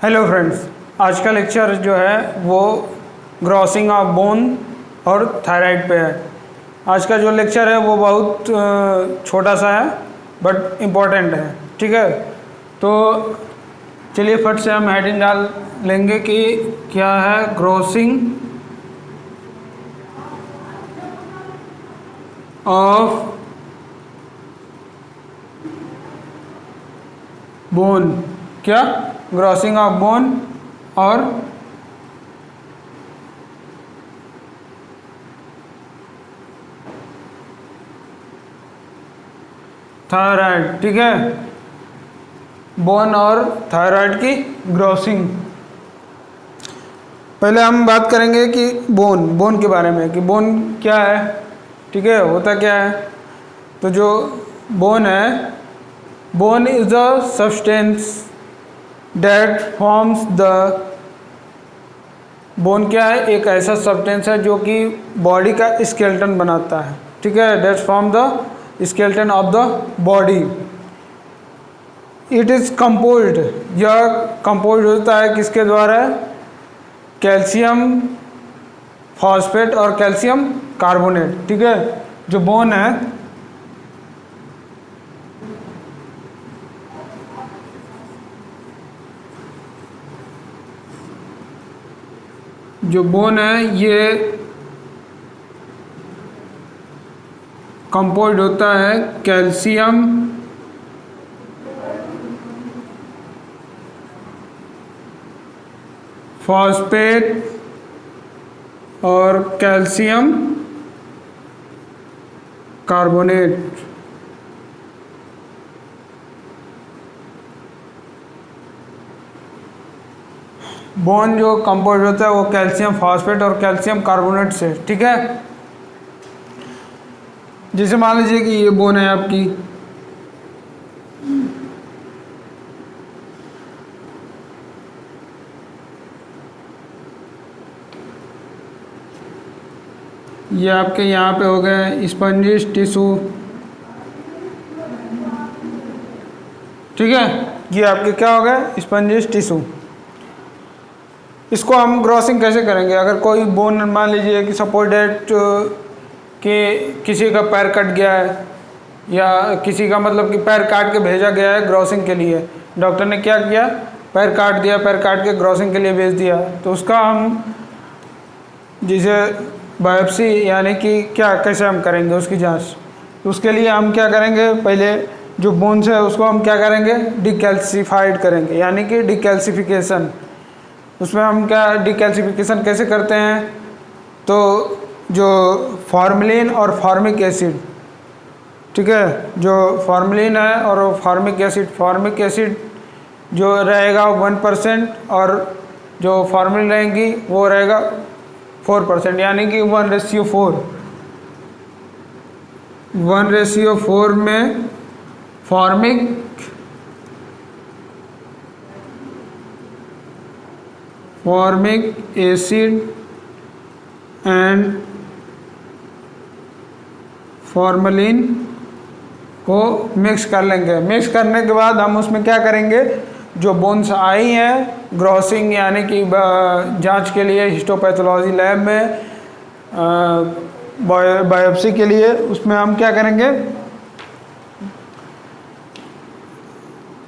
Hello friends, आज का lecture जो है वो ग्रॉसिंग ऑफ बोन और थायराइड पे है। आज का जो लेक्चर है वो बहुत छोटा सा है बट इम्पोर्टेंट है। ठीक है, तो चलिए फट से हम हेडिंग डाल लेंगे कि क्या है ग्रॉसिंग ऑफ बोन। क्या ग्रॉसिंग ऑफ बोन और थायराइड। ठीक है, बोन और थायराइड की ग्रॉसिंग। पहले हम बात करेंगे कि बोन के बारे में कि बोन क्या है। ठीक है, होता क्या है। तो जो बोन है, bone is the substance date forms the. Bone क्या है? एक ऐसा सब्सटेंस है जो कि बॉडी का स्केलेटन बनाता है। ठीक है, that form the skeleton of the body. It is composed, यह कंपोज्ड होता है किसके द्वारा? कैल्शियम फॉस्फेट और कैल्शियम कार्बोनेट। ठीक है, जो बोन है ये कंपोज्ड होता है कैल्शियम फॉस्फेट और कैल्शियम कार्बोनेट। बोन जो कंपोज्ड होता है वो कैल्शियम फॉस्फेट और कैल्शियम कार्बोनेट से। ठीक है, जैसे मान लीजिए कि ये बोन है आपकी, ये आपके यहाँ पे हो गए स्पंजिश टिश्यू। ठीक है, ये आपके क्या हो गए? स्पंजिश टिश्यू। इसको हम ग्रॉसिंग कैसे करेंगे? अगर कोई बोन मान लीजिए कि सपोज डेट कि किसी का पैर कट गया है या किसी का मतलब कि पैर काट के भेजा गया है ग्रॉसिंग के लिए। डॉक्टर ने क्या किया? पैर काट दिया, पैर काट के ग्रॉसिंग के लिए भेज दिया। तो उसका हम जैसे बायोप्सी यानी कि क्या कैसे हम करेंगे उसकी जांच? तो उसके लिए हम क्या करेंगे? पहले जो बोन्स है उसको हम क्या करेंगे? डिकैल्सिफाइड करेंगे, यानी कि डिकैल्सिफिकेशन। उसमें हम क्या डिकैल्सिफिकेशन कैसे करते हैं? तो जो फॉर्मेलिन और फॉर्मिक एसिड, ठीक है, जो फॉर्मेलिन है और फॉर्मिक एसिड जो रहेगा 1% और जो फॉर्मेलिन रहेगी वो रहेगा 4%, यानी कि 1:4। 1:4 में फॉर्मिक एसिड एंड फॉर्मेलिन को मिक्स कर लेंगे। मिक्स करने के बाद हम उसमें क्या करेंगे? जो बोन्स आई हैं ग्रॉसिंग यानी कि जांच के लिए हिस्टोपैथोलॉजी लैब में बायोप्सी के लिए, उसमें हम क्या करेंगे?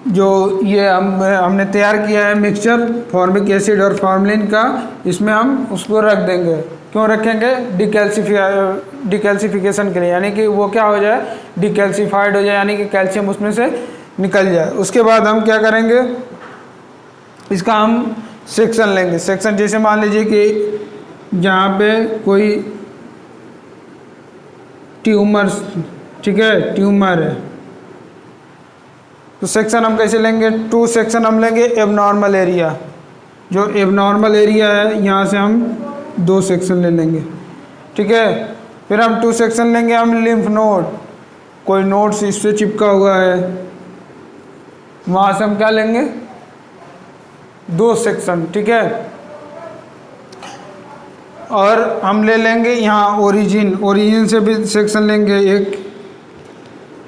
जो ये हमने तैयार किया है मिक्सचर फॉर्मिक एसिड और फॉर्मेलिन का, इसमें हम उसको रख देंगे। क्यों रखेंगे? डिकैल्सिफिकेशन के लिए, यानी कि वो क्या हो जाए? डिकैल्सिफाइड हो जाए, यानी कि कैल्शियम उसमें से निकल जाए। उसके बाद हम क्या करेंगे? इसका हम सेक्शन लेंगे। सेक्शन जैसे मान लीजिए कि जहाँ पे कोई ट्यूमर, ठीक है, ट्यूमर है, तो सेक्शन हम कैसे लेंगे? 2 सेक्शन हम लेंगे। एबनॉर्मल एरिया, जो एबनॉर्मल एरिया है यहाँ से हम 2 सेक्शन ले लेंगे। ठीक है, फिर हम 2 सेक्शन लेंगे हम लिम्फ नोड, कोई नोड्स इससे चिपका हुआ है, वहाँ से हम क्या लेंगे? 2 सेक्शन। ठीक है, और हम ले लेंगे यहाँ ओरिजिन से भी सेक्शन लेंगे एक।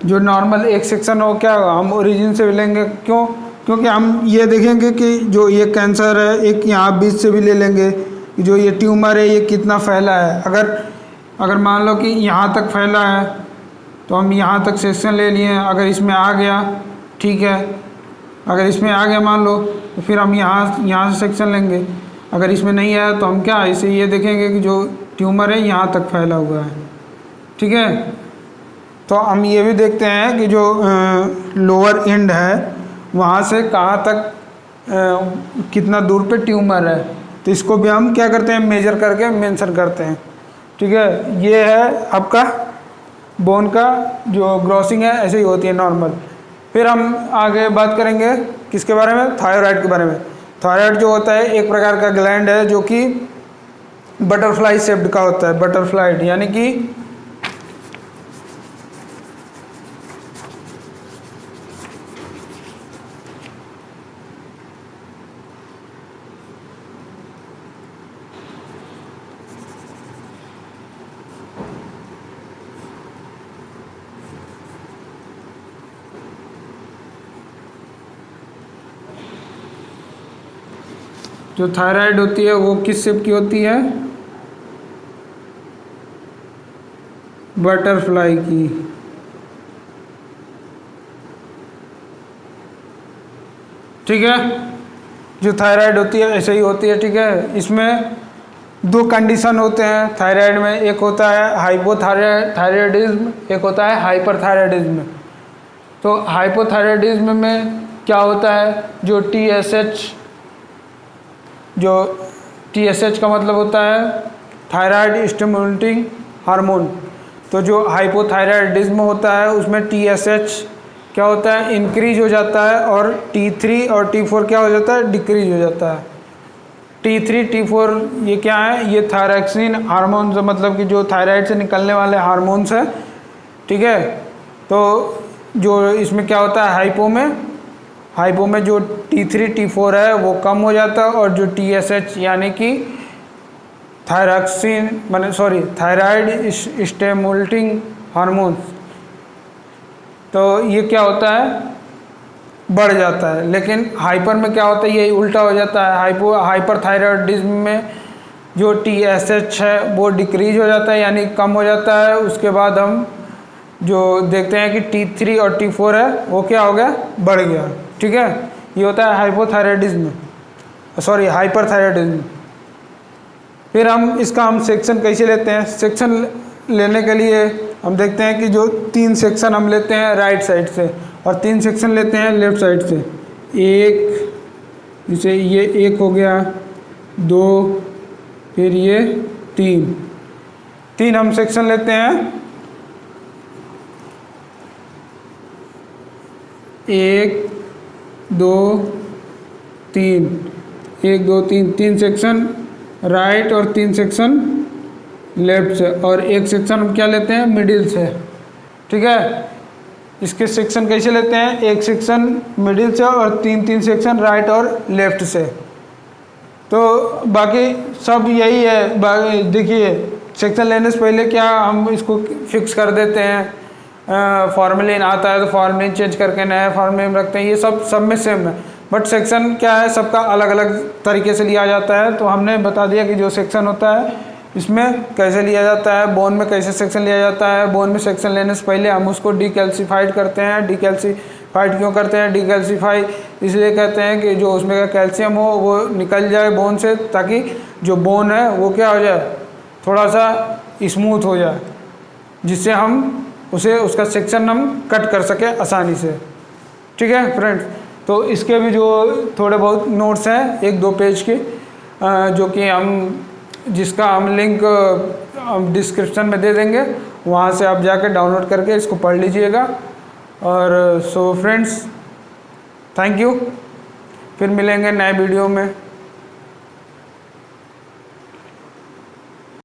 जो नॉर्मल एक सेक्शन हो क्या हम ओरिजिन से लेंगे, क्यों? क्योंकि हम ये देखेंगे कि जो ये कैंसर है, एक यहाँ बीच से भी ले लेंगे कि जो ये ट्यूमर है ये कितना फैला है। अगर मान लो कि यहाँ तक फैला है तो हम यहाँ तक सेक्शन ले लिए, अगर इसमें आ गया ठीक है, अगर इसमें आ गया मान लो तो फिर हम यहाँ से सेक्शन लेंगे। अगर इसमें नहीं आया तो हम क्या इसे ये देखेंगे कि जो ट्यूमर है यहाँ तक फैला हुआ है, ठीक है। तो हम ये भी देखते हैं कि जो लोअर एंड है वहाँ से कहाँ तक कितना दूर पे ट्यूमर है, तो इसको भी हम क्या करते हैं, मेजर करके मेंशन करते हैं, ठीक है। ये है आपका बोन का जो ग्रॉसिंग है, ऐसे ही होती है नॉर्मल। फिर हम आगे बात करेंगे किसके बारे में, थायराइड के बारे में। थायराइड जो होता है एक प्रकार का ग्लैंड है जो कि बटरफ्लाई शेप्ड का होता है, बटरफ्लाइड, यानी कि जो थायराइड होती है वो किस शेप की होती है, बटरफ्लाई की, ठीक है। जो थायराइड होती है ऐसे ही होती है, ठीक है। इसमें दो कंडीशन होते हैं थायराइड में, एक होता है हाइपोथायराइडिज्म, एक होता है हाइपरथायराइडिज्म। तो हाइपोथायराइडिज्म में क्या होता है, जो TSH का मतलब होता है थायराइड स्टिमुलेटिंग हार्मोन। तो जो हाइपोथायराइडिज्म होता है उसमें TSH क्या होता है, इंक्रीज हो जाता है, और T3 और T4 क्या हो जाता है, डिक्रीज हो जाता है। T3 T4 ये क्या है, ये थायरॉक्सिन हार्मोन्स, मतलब कि जो थायराइड से निकलने वाले हार्मोन्स है, ठीक है। तो जो इसमें क्या होता है, हाइपो में जो T3 T4 है वो कम हो जाता है, और जो TSH यानी कि थायराइड स्टिमुलेटिंग हार्मोन्स, तो ये क्या होता है, बढ़ जाता है। लेकिन हाइपर में क्या होता है, ये उल्टा हो जाता है। हाइपरथायराइडिज्म में जो TSH है वो डिक्रीज हो जाता है, यानी कम हो जाता है। उसके बाद हम जो देखते हैं कि T3 और T4 है वो क्या हो गया, बढ़ गया, ठीक है। ये होता है हाइपरथायराइडिज्म। फिर हम सेक्शन कैसे लेते हैं, सेक्शन लेने के लिए हम देखते हैं कि जो 3 सेक्शन हम लेते हैं राइट साइड से, और 3 सेक्शन लेते हैं लेफ्ट साइड से। एक, जैसे ये 1 हो गया, 2, फिर ये 3 हम सेक्शन लेते हैं। 1 2 3, 1 2 3, 3 सेक्शन राइट और 3 सेक्शन लेफ्ट से, और एक सेक्शन हम क्या लेते हैं, मिडिल से, ठीक है। इसके सेक्शन कैसे लेते हैं, एक सेक्शन मिडिल से और 3 सेक्शन राइट और लेफ्ट से। तो बाकी सब यही है। देखिए सेक्शन लेने से पहले क्या हम इसको फिक्स कर देते हैं, फॉर्मेलिन आता है तो फॉर्मेलिन चेंज करके नया फॉर्मेलिन रखते हैं, ये सब में सेम है। बट सेक्शन क्या है, सबका अलग अलग तरीके से लिया जाता है। तो हमने बता दिया कि जो सेक्शन होता है इसमें कैसे लिया जाता है, बोन में कैसे सेक्शन लिया जाता है। बोन में सेक्शन लेने से पहले हम उसको डीकैल्सिफाइड करते हैं। डीकैल्सिफाइड क्यों करते हैं, डीकैल्सिफाई इसलिए कहते हैं कि जो उसमें का कैल्शियम हो वो निकल जाए बोन से, ताकि जो बोन है वो क्या हो जाए, थोड़ा सा स्मूथ हो जाए, जिससे हम उसका सेक्शन हम कट कर सके आसानी से, ठीक है फ्रेंड्स। तो इसके भी जो थोड़े बहुत नोट्स हैं 1-2 पेज के, जो कि जिसका हम लिंक डिस्क्रिप्शन में दे देंगे, वहाँ से आप जाकर डाउनलोड करके इसको पढ़ लीजिएगा। और सो फ्रेंड्स, थैंक यू, फिर मिलेंगे नए वीडियो में।